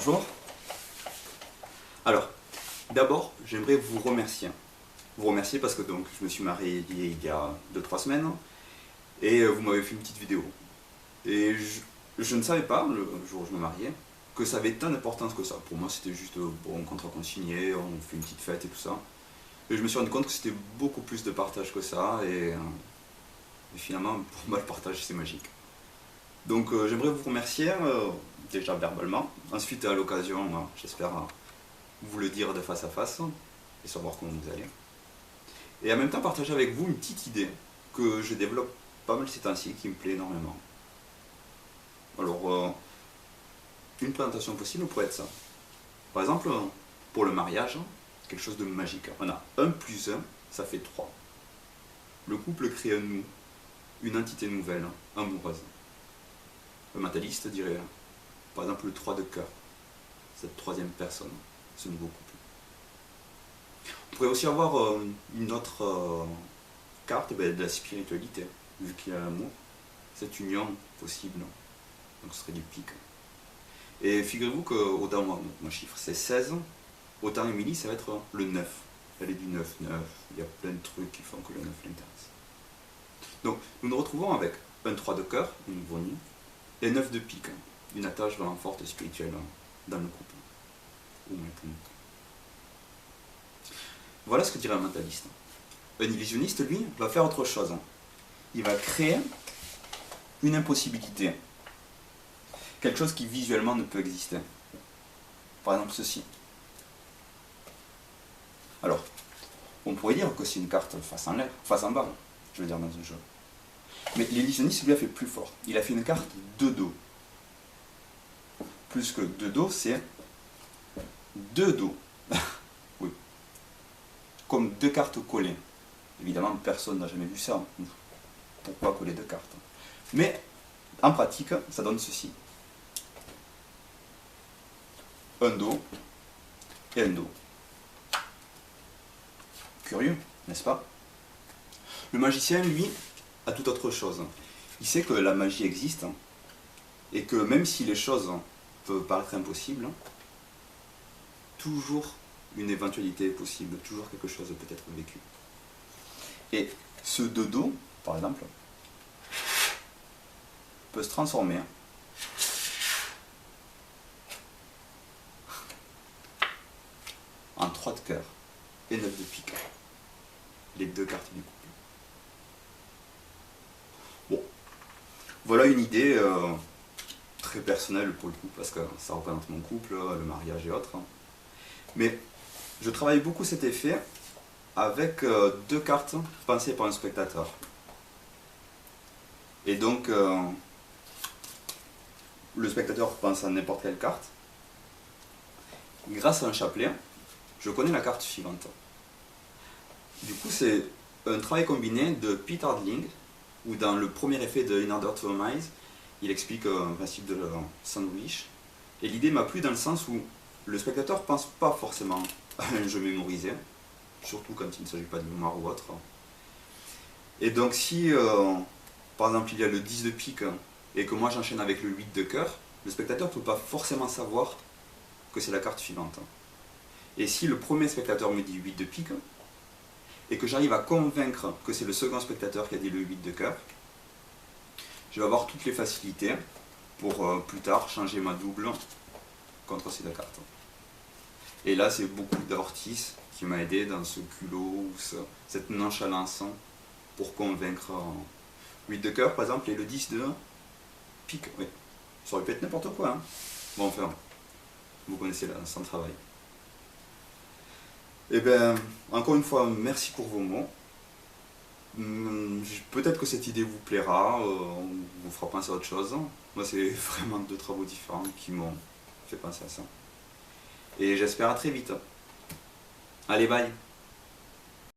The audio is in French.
Bonjour. Alors, d'abord, j'aimerais vous remercier. Vous remercier parce que donc, je me suis marié il y a 2-3 semaines et vous m'avez fait une petite vidéo. Et je ne savais pas, le jour où je me mariais, que ça avait tant d'importance que ça. Pour moi, c'était juste bon, contrat qu'on signait, on fait une petite fête et tout ça. Et je me suis rendu compte que c'était beaucoup plus de partage que ça et finalement, pour moi, le partage, c'est magique. Donc j'aimerais vous remercier, déjà verbalement. Ensuite, à l'occasion, j'espère vous le dire de face à face et savoir comment vous allez. Et en même temps, partager avec vous une petite idée que je développe pas mal ces temps-ci, qui me plaît énormément. Alors, une présentation possible pourrait être ça. Par exemple, pour le mariage, quelque chose de magique. On a 1 plus 1, ça fait 3. Le couple crée un nous, une entité nouvelle, amoureuse. Le mentaliste dirait, par exemple, le 3 de cœur, cette troisième personne, ce nouveau couple. On pourrait aussi avoir une autre carte de la spiritualité, vu qu'il y a l'amour, cette union possible, donc ce serait du pic. Et figurez-vous qu'autant mon chiffre c'est 16, autant Émilie ça va être le 9. Elle est du 9, 9, il y a plein de trucs qui font que le 9 l'intéresse. Donc nous nous retrouvons avec un 3 de cœur, une nouveau nid, et 9 de pique, une attache vraiment forte et spirituelle dans le couple. Ou maintenant. Voilà ce que dirait un mentaliste. Un illusionniste, lui, va faire autre chose. Il va créer une impossibilité. Quelque chose qui visuellement ne peut exister. Par exemple ceci. Alors, on pourrait dire que c'est une carte face en l'air, face en bas, je veux dire dans un jeu. Mais l'illusionniste lui a fait plus fort. Il a fait une carte de dos. Plus que de dos, c'est 2 dos. Oui. Comme 2 cartes collées. Évidemment, personne n'a jamais vu ça. Pourquoi coller 2 cartes? Mais en pratique, ça donne ceci. Un dos et un dos. Curieux, n'est-ce pas? Le magicien, lui, a tout autre chose. Il sait que la magie existe et que même si les choses peuvent paraître impossibles, toujours une éventualité est possible, toujours quelque chose peut être vécu. Et ce dos, par exemple, peut se transformer en 3 de cœur et 9 de pique. Les 2 cartes du couple. Bon, voilà une idée très personnelle pour le coup, parce que ça représente mon couple, le mariage et autres. Mais je travaille beaucoup cet effet avec 2 cartes pensées par un spectateur. Et donc, le spectateur pense à n'importe quelle carte. Grâce à un chapelet, je connais la carte suivante. Du coup, c'est un travail combiné de Peter Dling, où dans le premier effet de In Order to Rise, il explique un principe de sandwich. Et l'idée m'a plu dans le sens où le spectateur ne pense pas forcément à un jeu mémorisé, surtout quand il ne s'agit pas de mémoire ou autre. Et donc si, par exemple, il y a le 10 de pique et que moi j'enchaîne avec le 8 de cœur, le spectateur ne peut pas forcément savoir que c'est la carte suivante. Et si le premier spectateur me dit 8 de pique, et que j'arrive à convaincre que c'est le second spectateur qui a dit le 8 de cœur, je vais avoir toutes les facilités pour plus tard changer ma double contre ces 2 cartes. Et là, c'est beaucoup d'Ortiz qui m'a aidé dans ce culot, cette nonchalance pour convaincre 8 de cœur, par exemple, et le 10 de pique. Oui. Ça aurait pu être n'importe quoi. Hein. Bon, enfin, vous connaissez son travail. Eh bien, encore une fois, merci pour vos mots. Peut-être que cette idée vous plaira, vous fera penser à autre chose. Moi, c'est vraiment 2 travaux différents qui m'ont fait penser à ça. Et j'espère à très vite. Allez, bye!